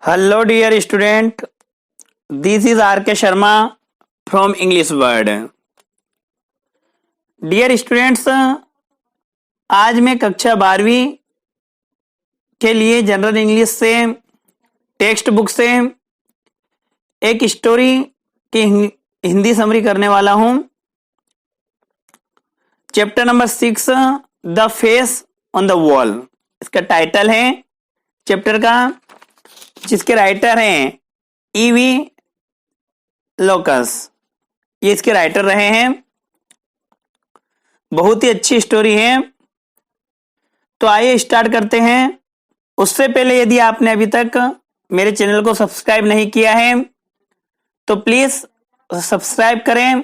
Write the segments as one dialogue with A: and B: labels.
A: Hello dear student, this is R.K. Sharma from English Word. Dear students, आज मैं कक्षा 12वीं के लिए जनरल इंग्लिश से टेक्स्ट बुक से एक स्टोरी की हिंदी समरी करने वाला हूं। Chapter number 6 the face on the wall इसका टाइटल है चैप्टर का, जिसके राइटर हैं ईवी लोकस। ये इसके राइटर रहे हैं। बहुत ही अच्छी स्टोरी है। तो आइए स्टार्ट करते हैं। उससे पहले यदि आपने अभी तक मेरे चैनल को सब्सक्राइब नहीं किया है तो प्लीज सब्सक्राइब करें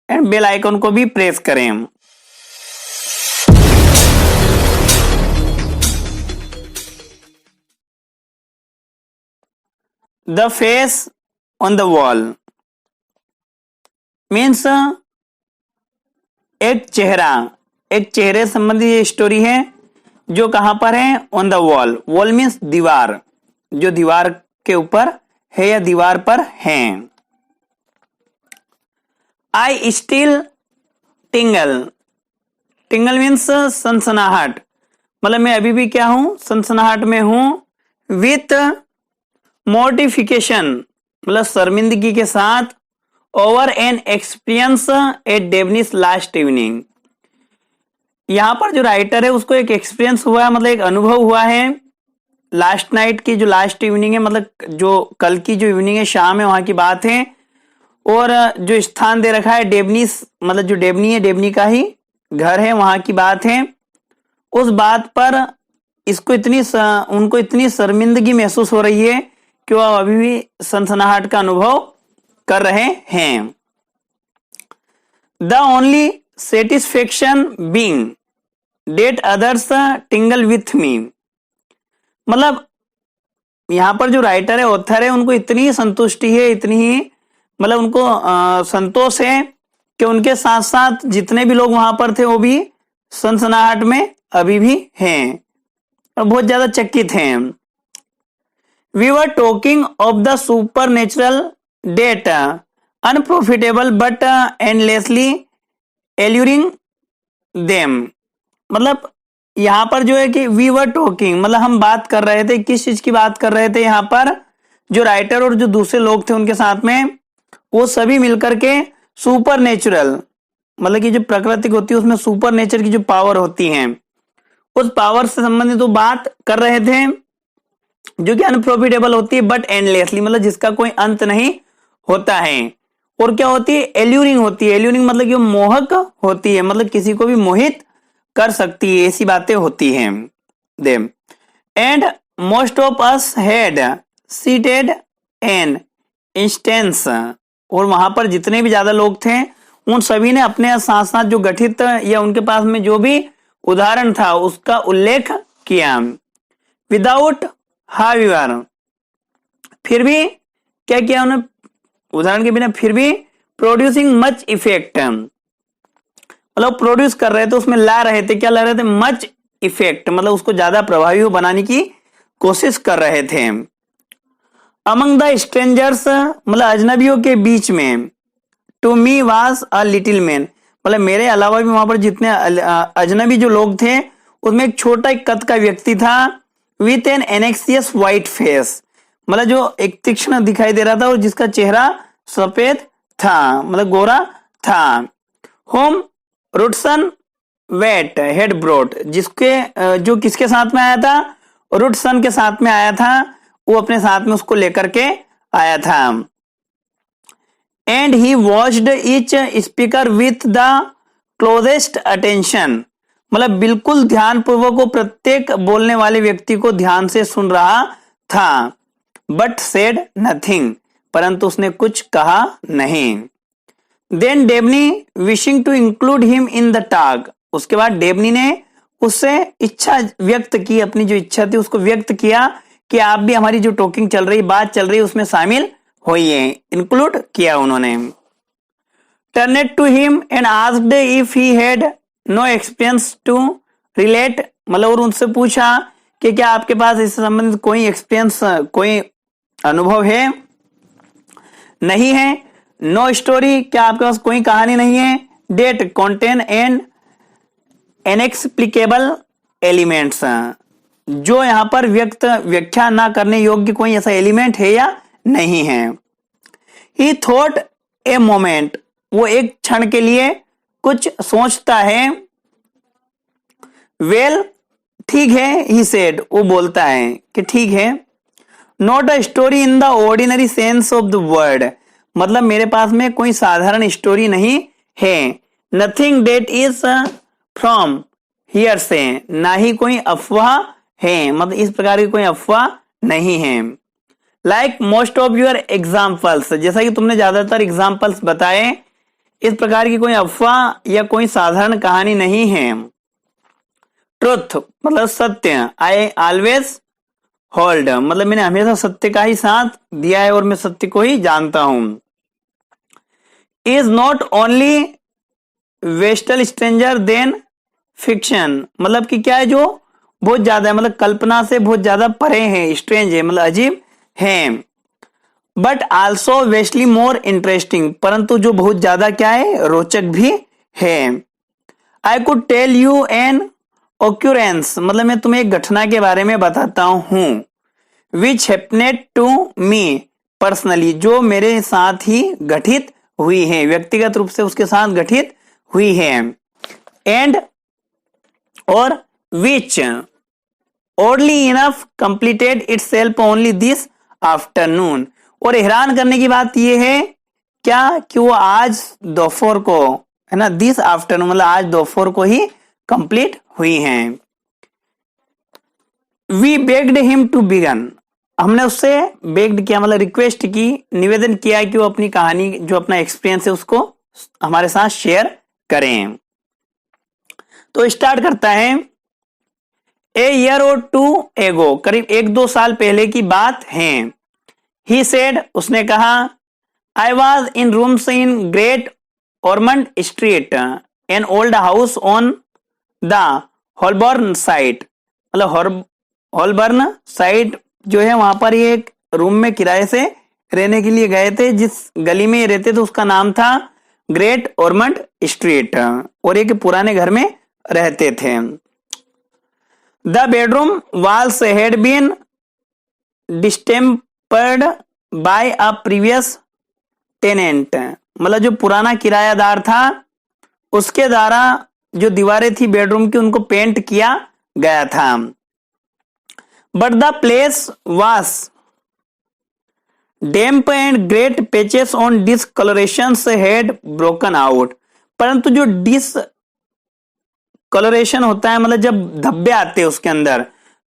A: एंड बेल आइकन को भी प्रेस करें। The face on the wall means एक चेहरे संबंधी ये स्टोरी है जो कहां पर है, on the wall. Wall means दीवार, जो दीवार के ऊपर है या दीवार पर है। आई स्टिल टिंगल मीन्स सनसनाहट, मतलब मैं अभी भी क्या हूं, सनसनाहट में हूं। विथ मोर्टिफिकेशन मतलब शर्मिंदगी के साथ, over an experience at Devnis last evening. यहां पर जो राइटर है उसको एक एक्सपीरियंस हुआ है, मतलब एक अनुभव हुआ है लास्ट नाइट की, जो लास्ट इवनिंग है, मतलब जो कल की जो इवनिंग है, शाम है, वहां की बात है। और जो स्थान दे रखा है डेवनिस, मतलब जो डेवनी है, डेवनी का ही घर है, वहां की बात है। उस बात पर उनको इतनी शर्मिंदगी महसूस हो रही है कि वह अभी भी सनसनाहट का अनुभव कर रहे हैं। The only satisfaction being that others tingle with me, मतलब यहां पर जो राइटर है, ऑथर है, उनको इतनी संतुष्टि है, इतनी ही मतलब उनको संतोष है कि उनके साथ साथ जितने भी लोग वहां पर थे वो भी सनसनाहट में अभी भी हैं और बहुत ज्यादा चकित हैं। We were talking of the supernatural data, unprofitable but endlessly alluring them। मतलब यहां पर जो है कि we were talking मतलब हम बात कर रहे थे। किस चीज की बात कर रहे थे? यहां पर जो राइटर और जो दूसरे लोग थे उनके साथ में, वो सभी मिलकर के सुपर नेचुरल मतलब कि जो प्राकृतिक होती है उसमें सुपर नेचर की जो पावर होती है, उस पावर से संबंधित तो बात कर रहे थे, जो कि अनप्रॉफिटेबल होती है बट एंडलेसली मतलब जिसका कोई अंत नहीं होता है। और क्या होती है? एल्यूरिंग होती है। एल्यूरिंग मतलब कि मोहक होती है, मतलब किसी को भी मोहित कर सकती है, ऐसी बातें होती हैं। Them and most of us had seated an instance, और वहां पर जितने भी ज्यादा लोग थे उन सभी ने अपने साथ साथ जो गठित या उनके पास में जो भी उदाहरण था उसका उल्लेख किया। विदाउट हाउएवर, फिर भी क्या किया उन्होंने? उदाहरण के बिना फिर भी प्रोड्यूसिंग मच इफेक्ट, मतलब प्रोड्यूस कर रहे थे, उसमें ला रहे थे। क्या ला रहे थे? मच इफेक्ट, मतलब उसको ज्यादा प्रभावी बनाने की कोशिश कर रहे थे। अमंग द स्ट्रेंजर्स मतलब अजनबियों के बीच में, to me was a little man मतलब मेरे अलावा भी वहां पर जितने अजनबी जो लोग थे उसमें एक छोटा एक कद का व्यक्ति था। विथ एन एनेक्सियस व्हाइट फेस मतलब जो एक तीक्ष्ण दिखाई दे रहा था और जिसका चेहरा सफेद था, मतलब गोरा था। होम रुटसन वेट हेड ब्रोट, जिसके जो किसके साथ में आया था? रुटसन के साथ में आया था, वो अपने साथ में उसको लेकर के आया था। And he watched each speaker with the closest attention मतलब बिल्कुल ध्यानपूर्वक वो प्रत्येक बोलने वाले व्यक्ति को ध्यान से सुन रहा था। बट सेड नथिंग, परंतु उसने कुछ कहा नहीं। Then Debney wishing to include him in the talk, उसके बाद डेबनी ने उससे इच्छा व्यक्त की, अपनी जो इच्छा थी उसको व्यक्त किया कि आप भी हमारी जो टॉकिंग चल रही, बात चल रही, उसमें शामिल होइए। इंक्लूड किया उन्होंने। Turned to him and asked if he had no experience to relate मतलब और उनसे पूछा कि क्या आपके पास इससे संबंधित कोई एक्सपीरियंस, कोई अनुभव है? नहीं है। नो स्टोरी, क्या आपके पास कोई कहानी नहीं है? That contain and inexplicable elements, जो यहां पर व्याख्या ना करने योग्य कोई ऐसा एलिमेंट है या नहीं है। ही थॉट ए मोमेंट, वो एक क्षण के लिए कुछ सोचता है। वेल, ठीक है, ही सेड, वो बोलता है कि ठीक है। Not a story in the ordinary sense of the word, मतलब मेरे पास में कोई साधारण स्टोरी नहीं है। Nothing that is from here से, ना ही कोई अफवाह है, मतलब इस प्रकार की कोई अफवाह नहीं है। Like most of your examples, जैसा कि तुमने ज्यादातर एग्जाम्पल्स बताए, इस प्रकार की कोई अफवाह या कोई साधारण कहानी नहीं है। ट्रुथ मतलब सत्य, आई ऑलवेज होल्ड, मतलब मैंने हमेशा सत्य का ही साथ दिया है और मैं सत्य को ही जानता हूं। Is not only vastly stranger than fiction, मतलब कि क्या है, जो बहुत ज्यादा है, मतलब कल्पना से बहुत ज्यादा परे है, स्ट्रेंज है, मतलब अजीब है। But also vastly more interesting, परंतु जो बहुत ज्यादा क्या है, रोचक भी है। I could tell you an occurrence, मतलब मैं तुम्हें एक घटना के बारे में बताता हूं। विच हैपनेड टू मी पर्सनली, जो मेरे साथ ही घटित हुई है, व्यक्तिगत रूप से उसके साथ घटित हुई है। एंड और which oddly enough completed itself only this afternoon, और हैरान करने की बात यह है क्या कि वो आज दोपहर को, है ना, दिस आफ्टरनून मतलब आज दोपहर को ही कंप्लीट हुई हैं। We begged him to begin, हमने उससे बेग्ड किया मतलब रिक्वेस्ट की, निवेदन किया कि वो अपनी कहानी, जो अपना एक्सपीरियंस है उसको हमारे साथ शेयर करें। तो स्टार्ट करता है। ए ईयर और टू एगो, करीब 1-2 साल पहले की बात है। ही सेड, उसने कहा, I was in rooms in Great Ormond Street, an old house on the Holborn side, मतलब हॉलबर्न साइट जो है वहां पर ये एक रूम में किराए से रहने के लिए गए थे। जिस गली में रहते थे उसका नाम था ग्रेट ऑर्मंड स्ट्रीट, और एक पुराने घर में रहते थे। The bedroom walls had been distempered by a previous tenant, मतलब जो पुराना किरायादार था उसके द्वारा जो दीवारें थी बेडरूम की उनको पेंट किया गया था। But the place was damp and great patches on discolourations had broken out, परंतु जो डिसकलरेशन होता है, मतलब जब धब्बे आते हैं उसके अंदर,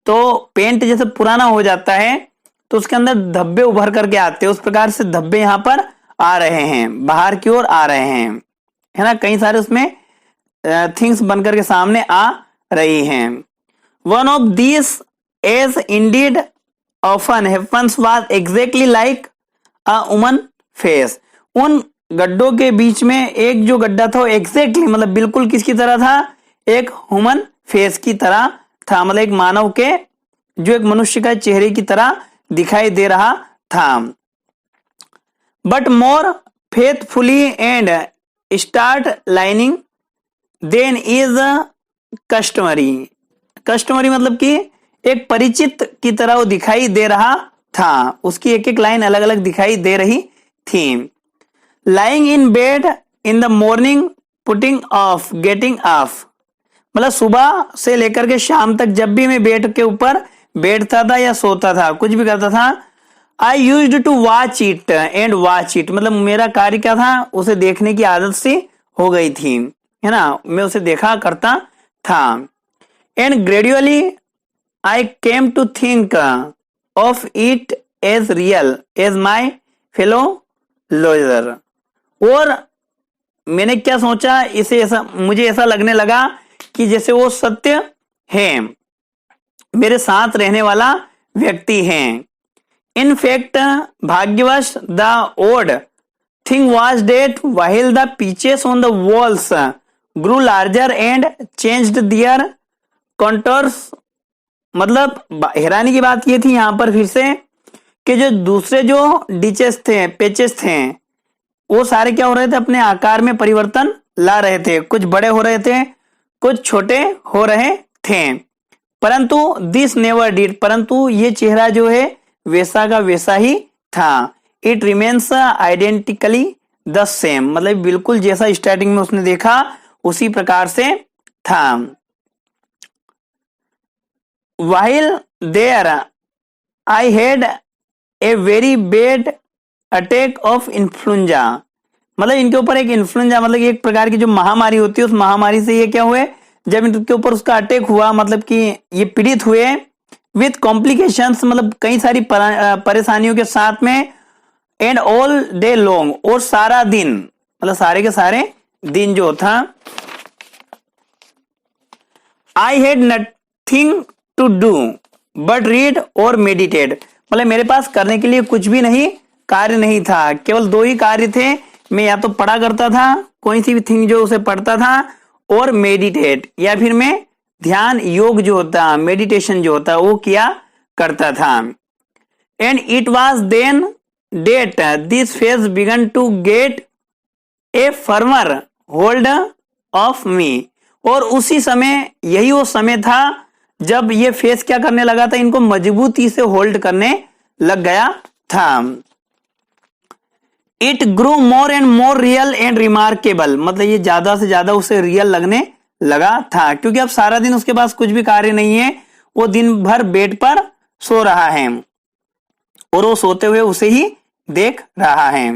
A: तो पेंट जैसे पुराना हो जाता है तो उसके अंदर धब्बे उभर करके आते हैं, उस प्रकार से धब्बे यहां पर आ रहे हैं, बाहर की ओर आ रहे हैं, है ना, कई सारे उसमें थिंग्स बनकर के सामने आ रही हैं। One of these as indeed often happens was exactly like a woman face, उन गड्ढों के बीच में एक जो गड्ढा था वो एग्जैक्टली मतलब बिल्कुल किसकी तरह था, एक ह्यूमन फेस की तरह था, मतलब एक मानव के, जो एक मनुष्य का चेहरे की तरह दिखाई दे रहा था। But more faithfully and start lining than is customary, customary मतलब कि एक परिचित की तरह वो दिखाई दे रहा था, उसकी एक एक लाइन अलग अलग दिखाई दे रही थी। Lying in bed in the morning putting of getting off, मतलब सुबह से लेकर के शाम तक जब भी मैं बेड के ऊपर बैठता था या सोता था, कुछ भी करता था, I used to watch it and watch it, मतलब मेरा कार्य क्या था, उसे देखने की आदत सी हो गई थी, है ना, मैं उसे देखा करता था। And gradually I came to think of it as real as my fellow lawyer, और मैंने क्या सोचा, इसे ऐसा, मुझे ऐसा लगने लगा कि जैसे वो सत्य है, मेरे साथ रहने वाला व्यक्ति है। इन फैक्ट भाग्यवश the odd thing was that while the pitches on the walls grew larger and changed their contours मतलब हैरानी की बात ये थी यहां पर फिर से कि जो दूसरे जो डिचेस थे, पेचेस थे, वो सारे क्या हो रहे थे, अपने आकार में परिवर्तन ला रहे थे, कुछ बड़े हो रहे थे, कुछ छोटे हो रहे थे। परंतु दिस नेवर डिड, परंतु ये चेहरा जो है वैसा का वैसा ही था। It remains identically the same, मतलब बिल्कुल जैसा स्टार्टिंग में उसने देखा उसी प्रकार से था। While there I had a very bad attack of influenza, मतलब इनके ऊपर एक इन्फ्लुएंजा मतलब एक प्रकार की जो महामारी होती है, उस महामारी से ये क्या हुए, जब इनके ऊपर उसका अटैक हुआ, मतलब कि ये पीड़ित हुए विथ कॉम्प्लिकेशंस, मतलब कई सारी परेशानियों के साथ में, एंड ऑल डे लॉन्ग, और सारा दिन, मतलब सारे के सारे दिन जो था, I had nothing to do but read और मेडिटेट, मतलब मेरे पास करने के लिए कुछ भी नहीं, कार्य नहीं था, केवल दो ही कार्य थे, मैं या तो पढ़ा करता था, कोई सी भी थिंग जो उसे पढ़ता था, और मेडिटेट, या फिर मैं ध्यान योग जो होता, मेडिटेशन जो होता वो किया करता था। And it was then that this face began to get a firmer hold of me, और उसी समय, यही वो समय था जब ये फेस क्या करने लगा था, इनको मजबूती से होल्ड करने लग गया था। It grow more and more real and remarkable, मतलब ये ज्यादा से ज्यादा उसे रियल लगने लगा था, क्योंकि अब सारा दिन उसके पास कुछ भी कार्य नहीं है, वो दिन भर बेड पर सो रहा है और वो सोते हुए उसे ही देख रहा है।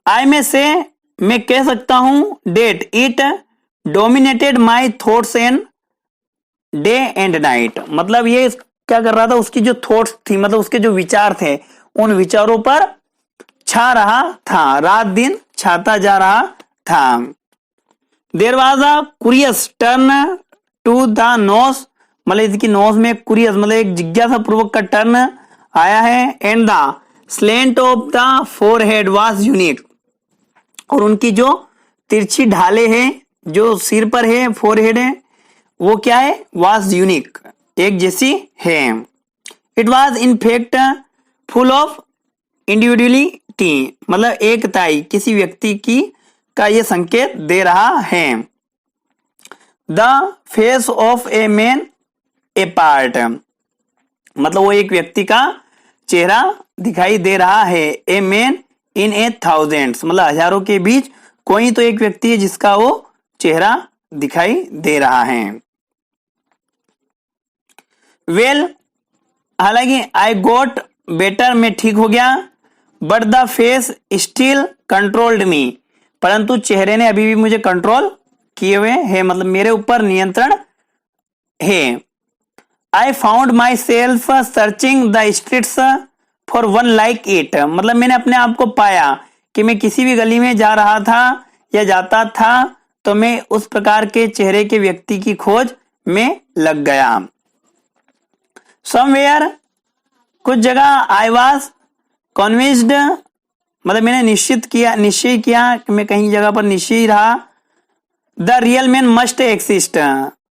A: आई में से, मैं कह सकता हूं, that it dominated my thoughts and day and night, मतलब ये क्या कर रहा था, उसकी जो थॉट्स थी, मतलब उसके जो विचार थे, उन विचारों पर छा रहा था, रात दिन छाता जा रहा था। There was a curious turn to the nose, मतलब इसकी नोज में क्यूरियस मतलब एक जिज्ञासा पूर्वक का टर्न आया है। And the slant of the forehead was unique, और उनकी जो तिरछी ढाले हैं जो सिर पर है, फोरहेड है, वो क्या है, वाज यूनिक, एक जैसी है। It was in fact full of individuality, मतलब एकताई, किसी व्यक्ति की का ये संकेत दे रहा है। The face of a man A part, मतलब वो एक व्यक्ति का चेहरा दिखाई दे रहा है। A man in A thousands, मतलब हजारों के बीच कोई तो एक व्यक्ति है जिसका वो चेहरा दिखाई दे रहा है। वेल, हालांकि आई गोट बेटर, मैं ठीक हो गया, but the face still controlled me, परंतु चेहरे ने अभी भी मुझे कंट्रोल किए हुए हैं, मतलब मेरे ऊपर नियंत्रण है। आई found my self searching the streets for one like it, मतलब मैंने अपने आप को पाया कि मैं किसी भी गली में जा रहा था या जाता था तो मैं उस प्रकार के चेहरे के व्यक्ति की खोज में लग गया। समवेयर, कुछ जगह, आई वॉज कन्विंस्ड, मतलब मैंने निश्चय किया कि मैं कहीं जगह पर निश्चय रहा। The real man must exist,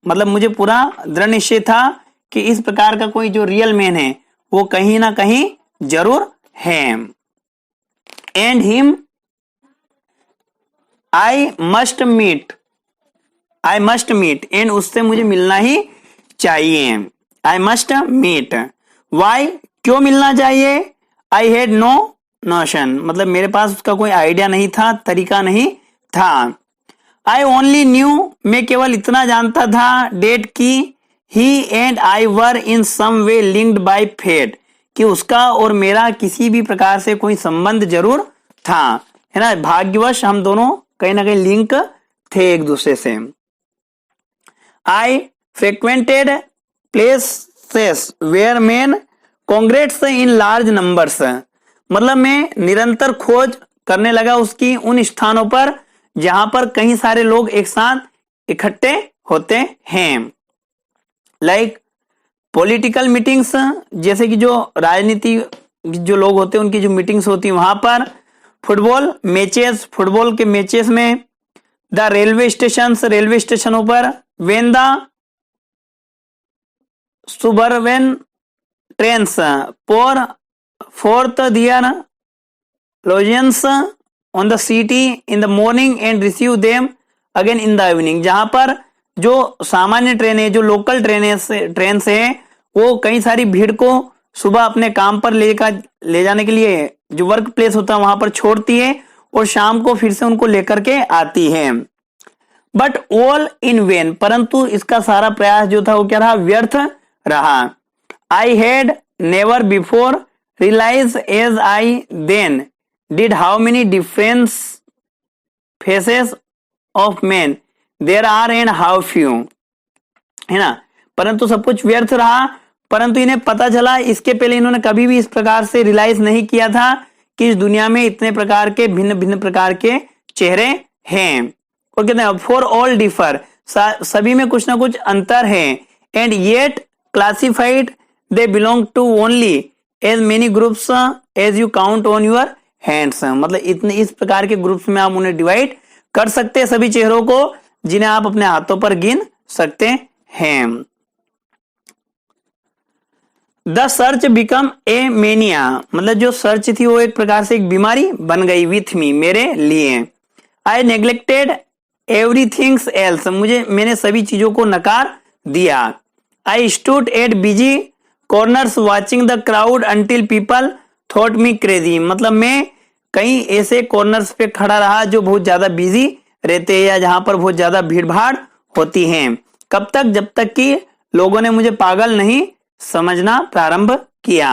A: मतलब मुझे पूरा दृढ़ निश्चय था कि इस प्रकार का कोई जो रियल मैन है वो कहीं ना कहीं जरूर है। And him I must meet, and उससे मुझे मिलना ही चाहिए। आई मस्ट मीट, वाई, क्यों मिलना चाहिए? आई हैड नो नोशन, मतलब मेरे पास उसका कोई आइडिया नहीं था, तरीका नहीं था। आई ओनली न्यू, मैं केवल इतना जानता था, डेट की he and I were in some way linked by fate, कि उसका और मेरा किसी भी प्रकार से कोई संबंध जरूर था, है ना, भाग्यवश हम दोनों कहीं ना कहीं लिंक थे एक दूसरे से। I frequented places where men congregate in large numbers, मतलब मैं निरंतर खोज करने लगा उसकी उन स्थानों पर जहां पर कई सारे लोग एक साथ इकट्ठे होते हैं। लाइक पॉलिटिकल मीटिंग्स, जैसे कि जो राजनीति जो लोग होते हैं उनकी जो मीटिंग्स होती है वहां पर। फुटबॉल मैचेस, फुटबॉल के मैचेस में। द रेलवे स्टेशन, रेलवे स्टेशनों पर। When the suburban trains pour forth their lodgings on the city in the morning and receive them again in the evening। जहां पर जो सामान्य ट्रेनें, जो लोकल ट्रेन से वो कई सारी भीड़ को सुबह अपने काम पर ले जाने के लिए जो वर्क प्लेस होता है वहां पर छोड़ती है और शाम को फिर से उनको लेकर के आती है। बट ऑल इन वेन, परंतु इसका सारा प्रयास जो था वो क्या रहा, व्यर्थ रहा। I had never before realise as I then did how many difference faces of man there are and how few, है ना। परंतु सब कुछ व्यर्थ रहा, परंतु इन्हें पता चला, इसके पहले इन्होंने कभी भी इस प्रकार से रियलाइज नहीं किया था कि इस दुनिया में इतने प्रकार के भिन्न भिन्न प्रकार के चेहरे हैं। और कहते हैं फॉर ऑल डिफर, सभी में कुछ ना कुछ अंतर है। And yet classified they belong to only as many groups as you count on your hands, मतलब इतने इस प्रकार के ग्रुप्स में आप उन्हें डिवाइड कर सकते हैं, सभी चेहरों को जिन्हें आप अपने हाथों पर गिन सकते हैं। The search become a mania, मतलब जो सर्च थी वो एक प्रकार से एक बीमारी बन गई विथ मी, मेरे लिए। आई नेग्लेक्टेड एवरीथिंग्स एल्स, मैंने सभी चीजों को नकार दिया। I stood at busy corners watching the crowd until people thought me crazy, मतलब मैं कई ऐसे कॉर्नर्स पे खड़ा रहा जो बहुत ज्यादा बिजी रहते हैं या जहां पर बहुत ज्यादा भीड़ भाड़ होती है। कब तक, जब तक कि लोगों ने मुझे पागल नहीं समझना प्रारंभ किया।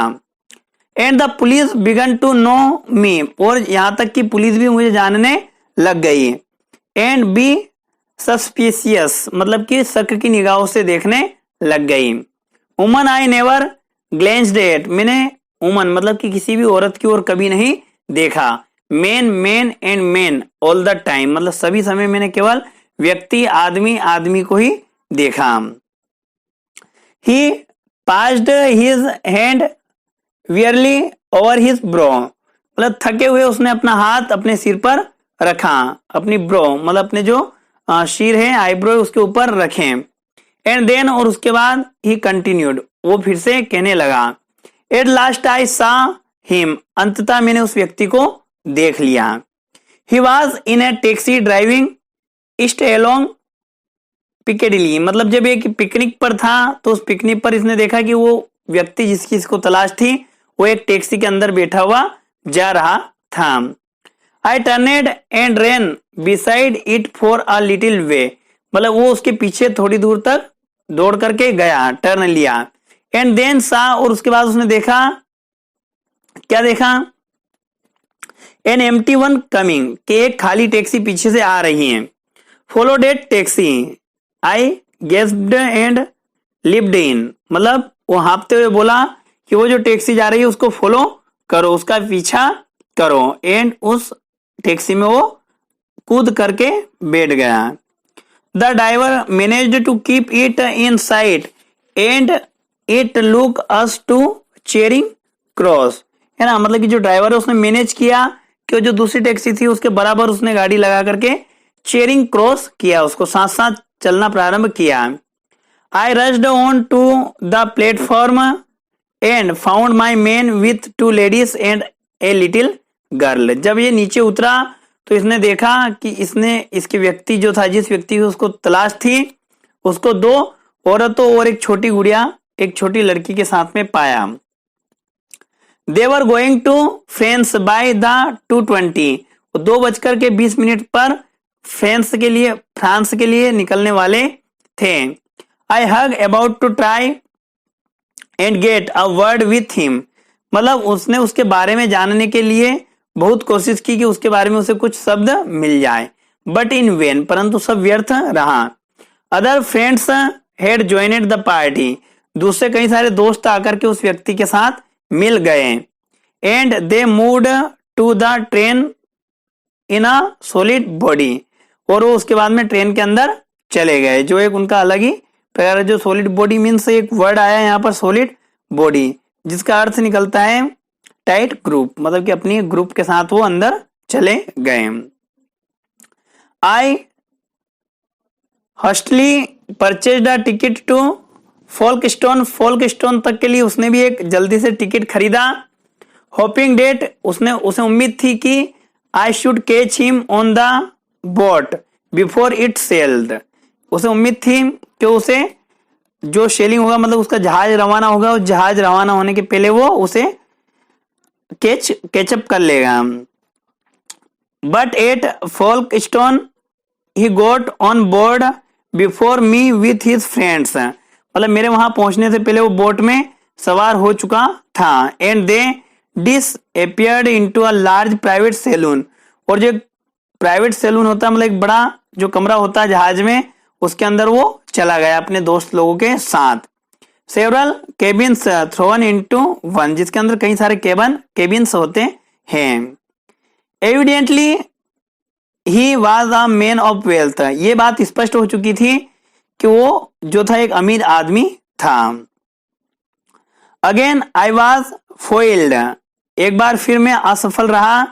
A: And the police began to know me, और यहां तक कि पुलिस भी मुझे जानने लग गई। एंड बी सस्पिशियस, मतलब कि शक की निगाहों से देखने लग गई। वुमन आई नेवर ग्लेंस्ड एट, मैंने वुमन मतलब कि किसी भी औरत की ओर कभी नहीं देखा। Main main and main all the time, मतलब सभी समय मैंने केवल व्यक्ति आदमी आदमी को ही देखा। He passed his hand wearily over his brow, मतलब थके हुए उसने अपना हाथ अपने सिर पर रखा, अपनी ब्रो मतलब अपने जो सिर है आईब्रो उसके ऊपर रखे। एंड देन, और उसके बाद ही कंटिन्यूड, वो फिर से कहने लगा। एट लास्ट आई सा हिम, अंततः मैंने उस व्यक्ति को देख लिया। He was in a taxi driving east along Piccadilly, मतलब जब एक पिकनिक पर था तो उस पिकनिक पर इसने देखा कि वो व्यक्ति जिसकी इसको तलाश थी वो एक टैक्सी के अंदर बैठा हुआ जा रहा था। I turned and ran beside it for a little way, मतलब वो उसके पीछे थोड़ी दूर तक दौड़ करके गया, टर्न लिया। एंड देन सा, और उसके बाद उसने देखा, क्या देखा, एन एम्प्टी वन कमिंग, कि एक खाली टैक्सी पीछे से आ रही है। Follow that taxi I gasped and leapt in, मतलब वो हाँफते हुए बोला कि वो जो टैक्सी जा रही है उसको फॉलो करो, उसका पीछा करो। एंड उस टैक्सी में वो कूद करके बैठ गया। The driver managed to keep it in sight and it look us to Charing Cross, है ना, मतलब कि जो ड्राइवर है उसने मैनेज किया कि जो दूसरी टैक्सी थी उसके बराबर उसने गाड़ी लगा करके चेयरिंग क्रॉस किया, उसको साथ साथ चलना प्रारंभ किया। I rushed on to the platform and found my man with two ladies and a little girl, जब ये नीचे उतरा तो इसने देखा कि इसके व्यक्ति जो था, जिस व्यक्ति की उसको तलाश थी, उसको दो औरतों और एक छोटी गुड़िया, एक छोटी लड़की के साथ में पाया। They were going to France by the 2:20, 2:20 पर फ्रांस के लिए निकलने वाले थे। I hung about to try and get a word with him, मतलब उसने उसके बारे में जानने के लिए बहुत कोशिश की कि उसके बारे में उसे कुछ शब्द मिल जाए, बट इन वेन, परंतु सब व्यर्थ रहा। Other friends had joined the party, दूसरे कई सारे दोस्त आकर के उस व्यक्ति के साथ मिल गए। And they moved to the train in a solid body, और वो उसके बाद में ट्रेन के अंदर चले गए, जो एक उनका अलग ही प्रकार, जो सॉलिड बॉडी मीन्स एक वर्ड आया यहाँ पर सॉलिड बॉडी, जिसका अर्थ निकलता है टाइट ग्रुप, मतलब कि अपनी ग्रुप के साथ वो अंदर चले गए। आई हस्टली परचेज्ड अ टिकट टू फोल्कस्टोन तक के लिए उसने भी एक जल्दी से टिकट खरीदा। होपिंग डेट उसे उम्मीद थी कि I should catch him on the boat before it sailed. उसे उम्मीद थी कि उसे जो सेलिंग होगा मतलब उसका जहाज रवाना होगा, उस जहाज रवाना होने के पहले वो उसे कैचअप कर लेगा। But at Folkestone he got on board before me with his friends. मतलब मेरे वहां पहुंचने से पहले वो बोट में सवार हो चुका था। And they disappeared into a large private saloon. और जो प्राइवेट सैलून होता है मतलब एक बड़ा जो कमरा होता है जहाज में, उसके अंदर वो चला गया अपने दोस्त लोगों के साथ। Several cabins throne into one, जिसके अंदर कई सारे केबिन्स होते हैं। Evidently he was a man of wealth. ये बात स्पष्ट हो चुकी थी कि वो जो था एक अमीर आदमी था। अगेन आई वाज फोइल्ड, एक बार फिर मैं असफल रहा।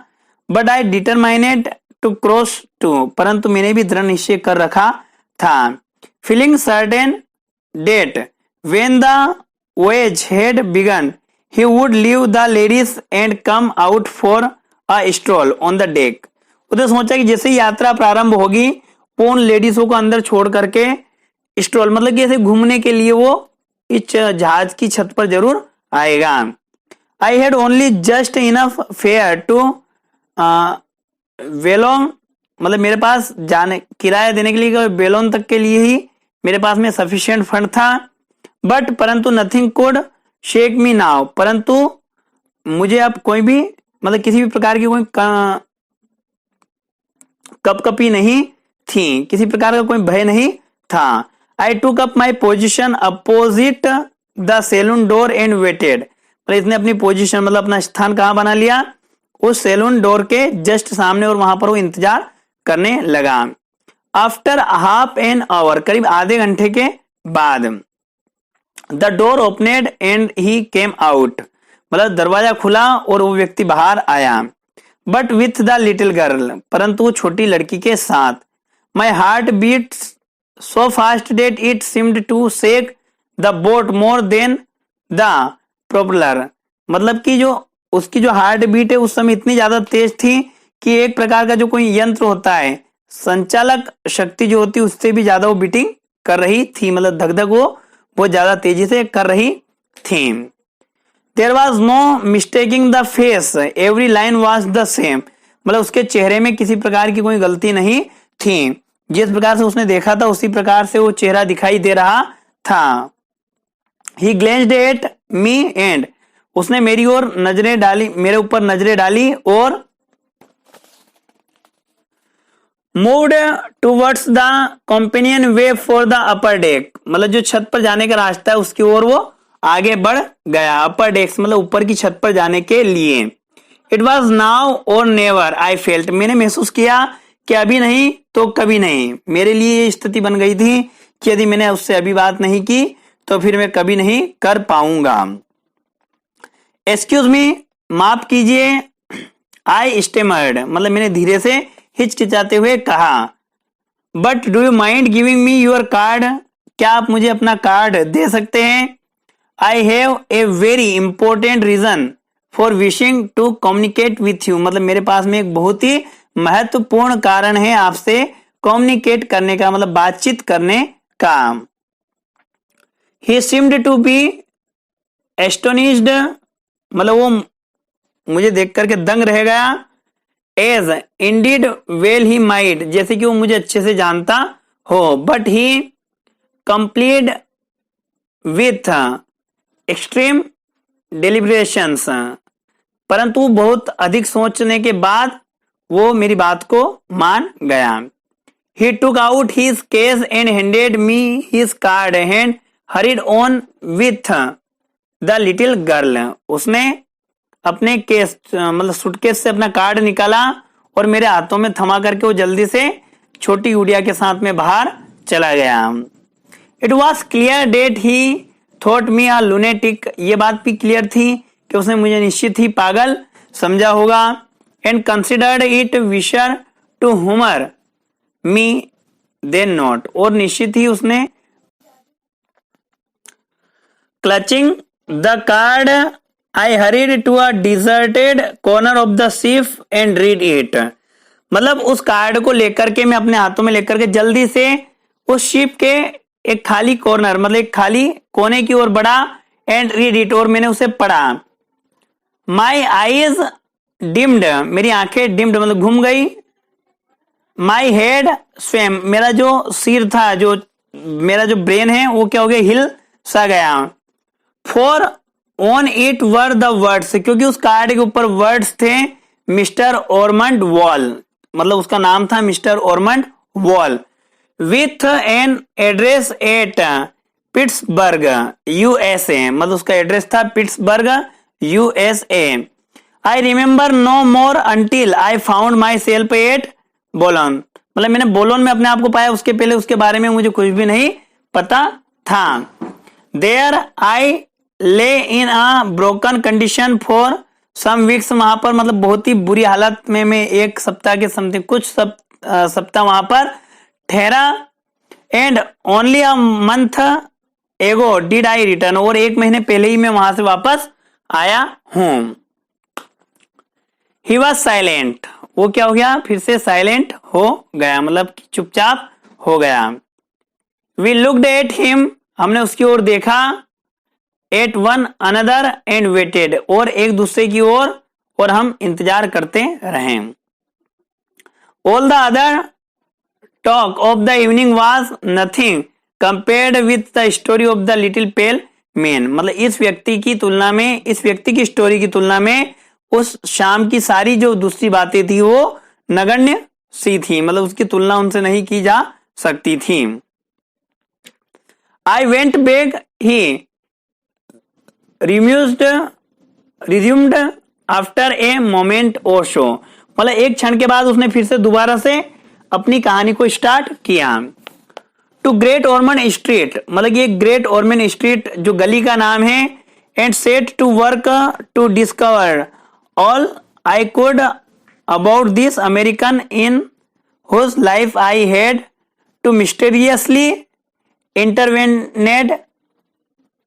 A: But I determined to cross too, परंतु मैंने भी दृढ़ निश्चय कर रखा था। Feeling certain that when the voyage had begun he would leave the ladies and come out for a stroll on the deck. उधर सोचा कि जैसे ही यात्रा प्रारंभ होगी वो उन लेडीजों को अंदर छोड़ करके स्ट्रोल मतलब कि ऐसे घूमने के लिए वो इस जहाज की छत पर जरूर आएगा। I had only just enough fare to वेलोंग, मतलब मेरे पास जाने किराया देने के लिए बेलोन तक के लिए ही मेरे पास में सफिशिएंट फंड था। बट परंतु nothing could shake me now, परंतु मुझे अब कोई भी मतलब किसी भी प्रकार की कोई कपकपी नहीं थी, किसी प्रकार का कोई भय नहीं था। I took up my position opposite the saloon door and waited. मतलब इसने अपनी पोजीशन मतलब अपना स्थान कहां बना लिया, उस सैलून डोर के जस्ट सामने, और वहां पर वो इंतजार करने लगा। आफ्टर हाफ एन आवर, करीब आधे घंटे के बाद, the door opened and he came out, मतलब दरवाजा खुला और वो व्यक्ति बाहर आया। But with the little girl, परंतु वो छोटी लड़की के साथ। My heart beats so fast that it seemed to shake the boat more than the propeller. मतलब कि जो उसकी जो हार्ट बीट है उस समय इतनी ज्यादा तेज थी कि एक प्रकार का जो कोई यंत्र होता है, संचालक शक्ति जो होती है उससे भी ज्यादा वो बीटिंग कर रही थी, मतलब धक-धक वो ज्यादा तेजी से कर रही थी। There was no mistaking the face, every line was the same. मतलब उसके चेहरे में किसी प्रकार की कोई गलती नहीं थी, जिस प्रकार से उसने देखा था उसी प्रकार से वो चेहरा दिखाई दे रहा था। ही ग्लेंस्ड एट मी एंड, उसने मेरी ओर नजरें डाली, मेरे ऊपर नजरें डाली और moved towards the companion way for the upper deck, मतलब जो छत पर जाने का रास्ता है उसकी ओर वो आगे बढ़ गया। अपर डेक्स मतलब ऊपर की छत पर जाने के लिए। इट वॉज नाउ और नेवर आई फेल्ट, मैंने महसूस किया कि अभी नहीं तो कभी नहीं। मेरे लिए ये स्थिति बन गई थी कि यदि मैंने उससे अभी बात नहीं की तो फिर मैं कभी नहीं कर पाऊंगा। एक्सक्यूज मी, माफ कीजिए। आई स्टेमर्ड, मतलब मैंने धीरे से हिचकिचाते हुए कहा। But do you mind giving me your card, क्या आप मुझे अपना कार्ड दे सकते हैं? I have a very important reason for wishing to communicate with you, मतलब मेरे पास में एक बहुत ही महत्वपूर्ण कारण है आपसे कम्युनिकेट करने का, मतलब बातचीत करने का। He seemed to be astonished, मतलब वो मुझे देख करके दंग रह गया। As indeed well he might, जैसे कि वो मुझे अच्छे से जानता हो। But he complete with extreme deliberations, परंतु बहुत अधिक सोचने के बाद वो मेरी बात को मान गया। He took out his case and handed me his card and hurried on with the little girl, उसने अपने केस मतलब सूटकेस से अपना कार्ड निकाला और मेरे हाथों में थमा करके वो जल्दी से छोटी गुड़िया के साथ में बाहर चला गया। It was clear that he thought me a lunatic, ये बात भी क्लियर थी कि उसने मुझे निश्चित ही पागल समझा होगा। And considered it wiser to humour me than not, और निश्चित ही उसने clutching the card I hurried to a deserted corner of the ship and read it. मतलब उस कार्ड को लेकर के मैं अपने हाथों में लेकर के जल्दी से उस शिप के एक खाली कॉर्नर मतलब एक खाली कोने की ओर बढ़ा एंड रीड इट और मैंने उसे पढ़ा। माई आईज डिम्ड मेरी आंखें डिम्ड मतलब घूम गई। माई हेड स्वेम मेरा जो सिर था जो मेरा जो ब्रेन है वो क्या हो गया हिल सा गया। For on it were the words क्योंकि उस कार्ड के ऊपर वर्ड्स थे मिस्टर ऑर्मंड वॉल मतलब उसका नाम था mister Ormond Wall with an address at Pittsburgh USA मतलब उसका एड्रेस था Pittsburgh USA. I remember no more until I found myself at Boulogne मतलब मैंने बोलोन में अपने आप को पाया उसके पहले उसके बारे में मुझे कुछ भी नहीं पता था। There I lay in a broken condition for some weeks वहां पर मतलब बहुत ही बुरी हालत में मैं एक सप्ताह के समथिंग कुछ सप्ताह वहां पर ठहरा। एंड ओनली अ मंथ एगो डिड आई रिटर्न और एक महीने पहले ही मैं वहां से वापस आया हूं। ही वॉज साइलेंट वो क्या हो गया फिर से साइलेंट हो गया मतलब चुपचाप हो गया। वी लुक्ड एट हिम हमने उसकी ओर देखा। At one another and waited और एक दूसरे की ओर और हम इंतजार करते रहे। All the other talk of the evening was nothing compared with the story of the little pale man मतलब इस व्यक्ति की स्टोरी की तुलना में उस शाम की सारी जो दूसरी बातें थी वो नगण्य सी थी मतलब उसकी तुलना उनसे नहीं की जा सकती थी। I went back he resumed after a moment और शो मतलब एक क्षण के बाद उसने फिर से दोबारा से अपनी कहानी को स्टार्ट किया। टू ग्रेट ऑर्मंड स्ट्रीट मतलब ये ग्रेट ऑर्मंड स्ट्रीट जो गली का नाम है। And set to work to discover all I could about this American in whose life I had to mysteriously intervened.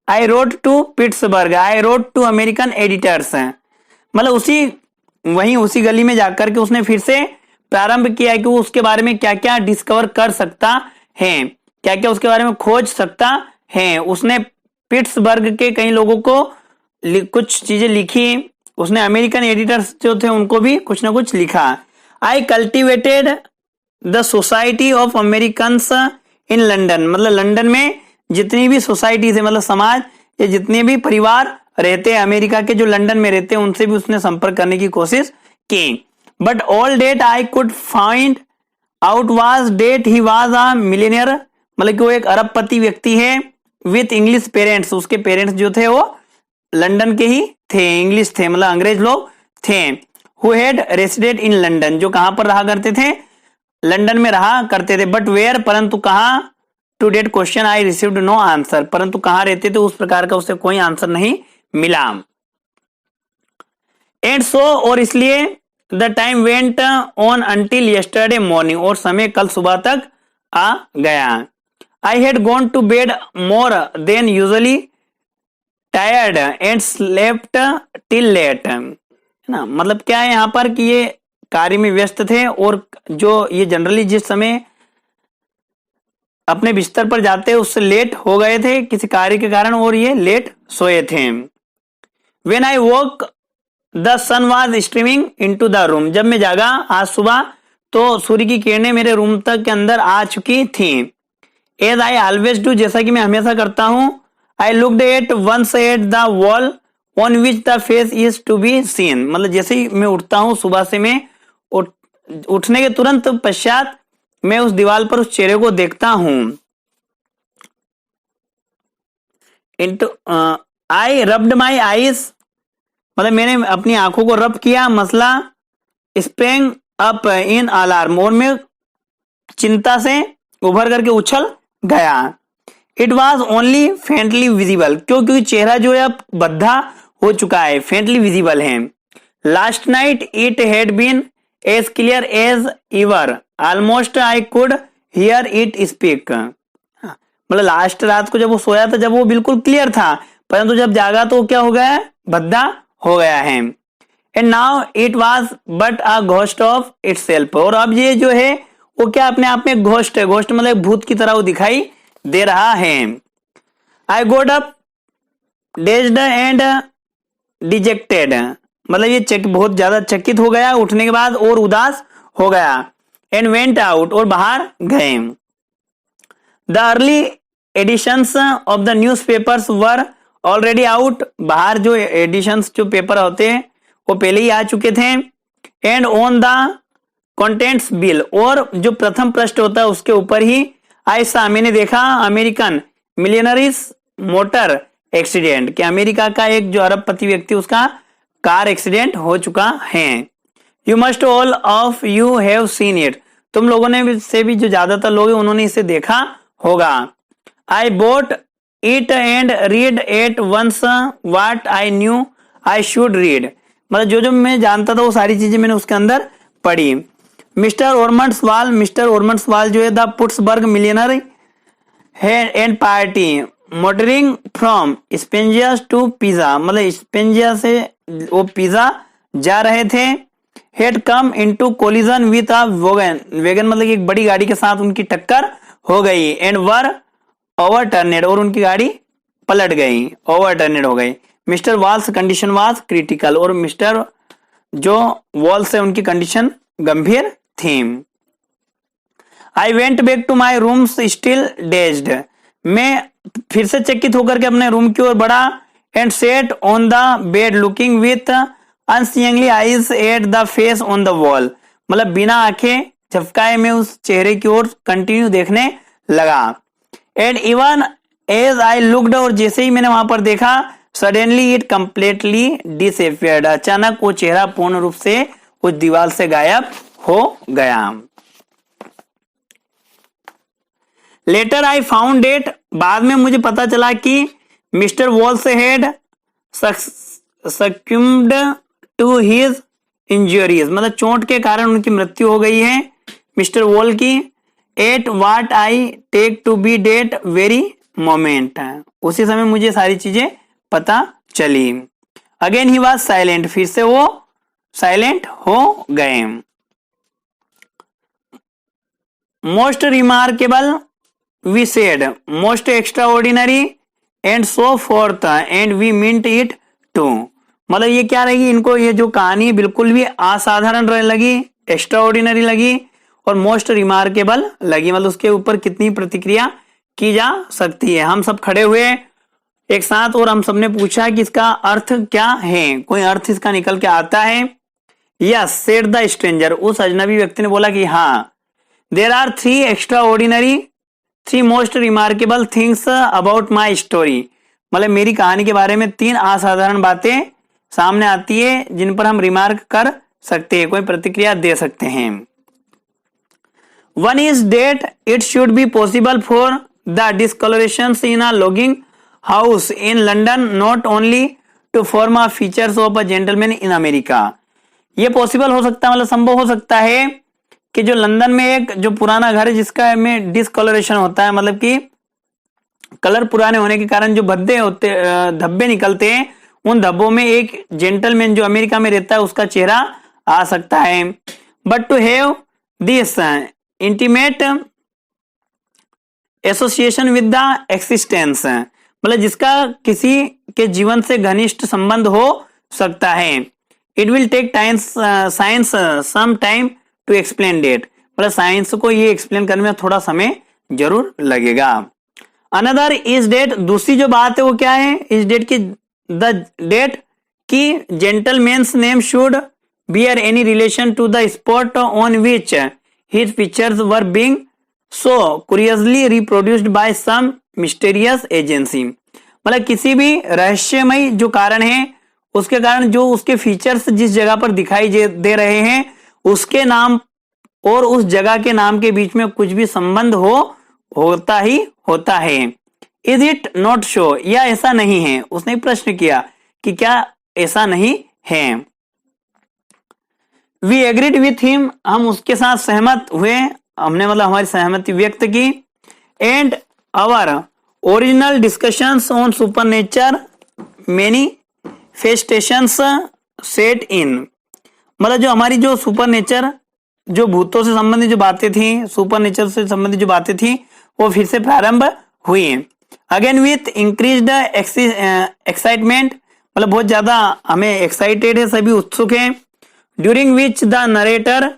A: I wrote to Pittsburgh I wrote to American editors मतलब उसी गली में जाकर के उसने फिर से प्रारंभ किया कि वो उसके बारे में क्या क्या डिस्कवर कर सकता है क्या क्या उसके बारे में खोज सकता है। उसने पिट्सबर्ग के कई लोगों को कुछ चीजें लिखी। उसने अमेरिकन एडिटर्स जो थे उनको भी कुछ ना कुछ लिखा। I cultivated the society of Americans in London मतलब लंदन में जितनी भी सोसाइटी है मतलब समाज या जितने भी परिवार रहते हैं अमेरिका के जो लंदन में रहते हैं उनसे भी उसने संपर्क करने की कोशिश की। But all that I could find out was that he was a millionaire मतलब कि वो एक अरबपति व्यक्ति है विथ इंग्लिश पेरेंट्स उसके पेरेंट्स जो थे वो लंदन के ही थे इंग्लिश थे मतलब अंग्रेज लोग थे। हु हैड रेसिडेड इन लंदन जो कहां पर रहा करते थे लंदन में रहा करते थे। बट वेयर परंतु कहां to that question I received no answer परंतु कहां रहते थे उस प्रकार का उससे कोई आंसर नहीं मिला। एंड सो और इसलिए the time went on until yesterday morning और समय कल सुबह तक आ गया। I had gone to bed more than usually tired and slept till late है ना मतलब क्या है यहाँ पर कि ये कार्य में व्यस्त थे और जो ये जनरली जिस समय अपने बिस्तर पर जाते उससे लेट हो गए थे किसी कार्य के कारण और ये लेट सोए थे। When I woke the sun was streaming into the room जब मैं जागा आज सुबह तो सूर्य की किरणें मेरे रूम तक के अंदर आ चुकी थी। एज आई ऑलवेज डू जैसा कि मैं हमेशा करता हूं। I looked at once at the wall on which the face is to be seen मतलब जैसे ही मैं उठता हूं सुबह से मैं उठने के तुरंत पश्चात मैं उस दीवार पर उस चेहरे को देखता हूं। आई रब्ड माई आईज मतलब मैंने अपनी आंखों को रब किया। मसला स्प्रेंग अप इन अलार्म और मैं चिंता से उभर करके उछल गया। It was only faintly visible क्योंकि चेहरा जो है अब बद्धा हो चुका है फेंटली विजिबल है। Last night it had been as clear as ever almost I could hear it speak मतलब लास्ट रात को जब वो सोया था जब वो बिल्कुल क्लियर था परंतु जब जागा तो क्या हो गया, भद्दा हो गया है। And now it was but a ghost of it self, और अब ये जो है वो क्या अपने आप में घोस्ट है, घोस्ट मतलब भूत की तरह वो दिखाई दे रहा है। I got up dazed and dejected, मतलब ये बहुत ज्यादा चकित हो गया उठने के बाद और उदास हो गया। एंड वेंट आउट, और बाहर गए। The early editions of the newspapers were already out, बाहर जो एडिशंस जो पेपर होते हैं वो पहले ही आ चुके थे। And on the contents bill, और जो प्रथम पृष्ठ होता है उसके ऊपर ही ऐसा मैंने देखा अमेरिकन मिलियनरीज मोटर एक्सीडेंट, कि अमेरिका का एक जो अरबपति व्यक्ति उसका कार एक्सीडेंट हो चुका है। You must all of you have seen it, तुम लोगों ने से भी जो ज्यादातर लोग हैं उन्होंने इसे देखा होगा। I bought it and read at once what I knew I should read, मतलब जो जो मैं जानता था वो सारी चीजें मैंने उसके अंदर पढ़ी। मिस्टर ओरमंड्सवाल जो है the Pittsburgh millionaire and party motoring from Spezia to Pisa, मतलब स्पेंजिया से वो पिज़ा जा रहे थे। Had come into collision with a wagon मतलब एक बड़ी गाड़ी के साथ उनकी टक्कर हो गई। एंड वर ओवरटर्नेड, और उनकी गाड़ी पलट गई, ओवरटर्नेड हो गई। Mister Walls condition was critical, और मिस्टर जो वॉल्स है उनकी कंडीशन गंभीर थी। I went back to my rooms still dazed, मैं फिर से चकित होकर के अपने रूम की ओर बढ़ा। And sat on the bed looking with unseeing eyes at the face on the wall, मतलब बिना आंखें झपकाए मैं उस चेहरे की ओर कंटिन्यू देखने लगा। And even as I looked, और जैसे ही मैंने वहां पर देखा सडनली इट कंप्लीटली डिसअपियर्ड, अचानक वो चेहरा पूर्ण रूप से उस दीवार से गायब हो गया। लेटर आई फाउंड डेट, बाद में मुझे पता चला कि mister Walls had succumbed to his injuries, मतलब चोट के कारण उनकी मृत्यु हो गई है मिस्टर वॉल की। At what I take to be that very moment, उसी समय मुझे सारी चीजें पता चली। अगेन ही वॉज साइलेंट, फिर से वो साइलेंट हो गए। Most remarkable we said, most extraordinary and so forth, and we meant it too, मतलब ये क्या रहेगी, इनको ये जो कहानी बिल्कुल भी असाधारण लगी, एक्स्ट्राऑर्डिनरी लगी और मोस्ट रिमार्केबल लगी, मतलब उसके ऊपर कितनी प्रतिक्रिया की जा सकती है। हम सब खड़े हुए एक साथ और हम सबने पूछा कि इसका अर्थ क्या है, कोई अर्थ इसका निकल के आता है। यस सेड द स्ट्रेंजर, उस अजनबी व्यक्ति ने बोला कि हाँ। There are three extraordinary, three most remarkable things about my story, मतलब मेरी कहानी के बारे में तीन असाधारण बातें सामने आती है जिन पर हम रिमार्क कर सकते हैं, कोई प्रतिक्रिया दे सकते हैं। One is that it should be possible for the discolourations in a lodging house in London not only to form a features of a gentleman in America, ये पॉसिबल हो सकता है, मतलब संभव हो सकता है कि जो लंदन में एक जो पुराना घर है जिसका में डिस्कलरेशन होता है, मतलब कि कलर पुराने होने के कारण जो धब्बे निकलते हैं, उन धब्बों में एक जेंटलमैन जो अमेरिका में रहता है उसका चेहरा आ सकता है। But to have this intimate association with the existence, मतलब जिसका किसी के जीवन से घनिष्ठ संबंध हो सकता है। It will take science some time to explain that, मतलब साइंस को ये एक्सप्लेन करने में थोड़ा समय जरूर लगेगा। अनदर इज डेट, दूसरी जो बात है वो क्या है इस डेट की, द डेट की gentleman's name should bear any relation to the spot on which his pictures were being so curiously reproduced by some mysterious agency, मतलब किसी भी रहस्यमय जो कारण है उसके कारण जो उसके फीचर्स जिस जगह पर दिखाई दे रहे हैं उसके नाम और उस जगह के नाम के बीच में कुछ भी संबंध होता ही होता है। इज इट नॉट शो, या ऐसा नहीं है, उसने प्रश्न किया कि क्या ऐसा नहीं है। वी एग्रीड विथ हिम, हम उसके साथ सहमत हुए, हमने मतलब हमारी सहमति व्यक्त की। And our original discussions on supernature manifestations set in, मतलब जो हमारी जो सुपर नेचर, जो भूतों से संबंधित जो बातें थी, सुपर नेचर से संबंधित जो बातें थी, वो फिर से प्रारंभ हुई। अगेन विथ इंक्रीज्ड एक्साइटमेंट, मतलब बहुत ज्यादा हमें एक्साइटेड है, सभी उत्सुक हैं। During which the narrator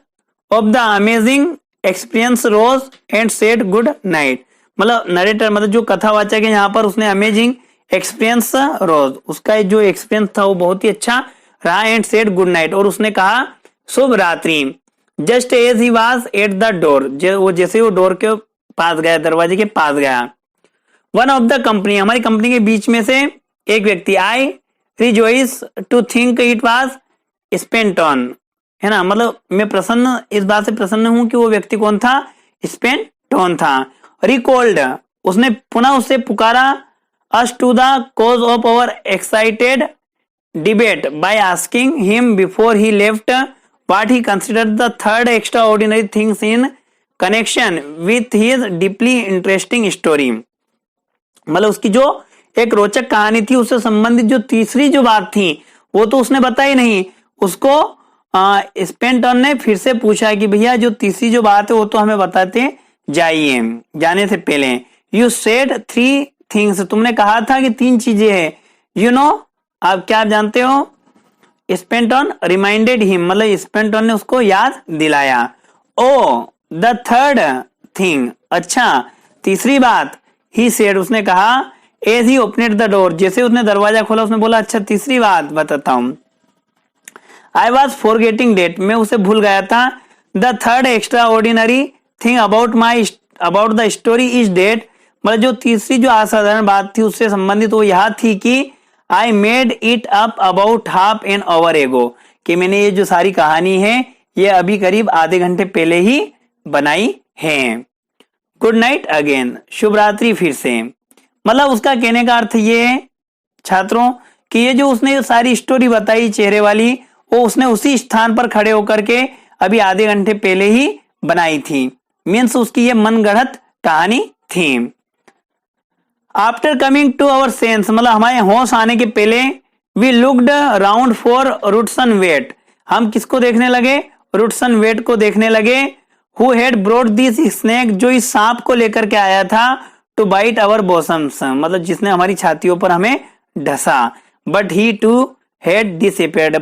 A: of the amazing experience rose and said good night, मतलब नरेटर मतलब जो कथावाचक है यहाँ पर, उसने अमेजिंग एक्सपीरियंस रोज, उसका जो एक्सपीरियंस था वो बहुत ही अच्छा रहा, एंड सेड गुड नाइट, और उसने कहा शुभ रात्रि। Just as he was at the door, वो जैसे वो डोर के पास गया, दरवाजे के पास गया। वन ऑफ द कंपनी, हमारी कंपनी के बीच में से एक व्यक्ति, I rejoice to think it was spent on, है ना, मतलब मैं प्रसन्न, इस बात से प्रसन्न हूं कि वो व्यक्ति कौन था, स्पेंट ऑन था। रिकॉल्ड, उसने पुनः उससे पुकारा, as to the cause of our excited debate by asking him before he left what he considered the third extraordinary things in connection with his deeply interesting story, मतलब उसकी जो एक रोचक कहानी थी उससे संबंधित जो तीसरी जो बात थी वो तो उसने बताई नहीं, उसको स्पेंटन ने फिर से पूछा कि भैया जो तीसरी जो बात है वो तो हमें बताते जाइए जाने से पहले। यू सेड 3 थिंग्स, तुमने कहा था कि 3 चीजें हैं। यू नो, आप क्या जानते हो, स्पेंटन रिमाइंडेड हिम, मतलब स्पेंटन ने उसको याद दिलाया। ओ द थर्ड थिंग, अच्छा तीसरी बात, ही सेड, उसने कहा, एज ही ओपनेड द डोर, जैसे उसने दरवाजा खोला उसने बोला, अच्छा तीसरी बात बताता हूं। आई वॉज फॉरगेटिंग डेट, मैं उसे भूल गया था। The third extraordinary thing about the story is that, मतलब जो तीसरी जो असाधारण बात थी उससे संबंधित वो यह थी कि I made it up about half an hour एगो, कि मैंने ये जो सारी कहानी है ये अभी करीब आधे घंटे पहले ही बनाई है। गुड नाइट अगेन, शुभ रात्रि फिर से, मतलब उसका कहने का अर्थ ये है छात्रों कि ये जो उसने सारी स्टोरी बताई चेहरे वाली, वो उसने उसी स्थान पर खड़े होकर के अभी आधे घंटे पहले ही बनाई थी, मीन्स उसकी ये मनगढ़ंत कहानी थी। After coming to our sense, मतलब हमारे होश आने के पहले, we looked round for Rutson Wait, हम किसको देखने लगे, रुटसन वेट को देखने लगे। Who had brought this snake, जो इस सांप को लेकर के आया था, टू बाइट अवर बॉसम्स, मतलब जिसने हमारी छातियों पर हमें ढसा। But he too had disappeared,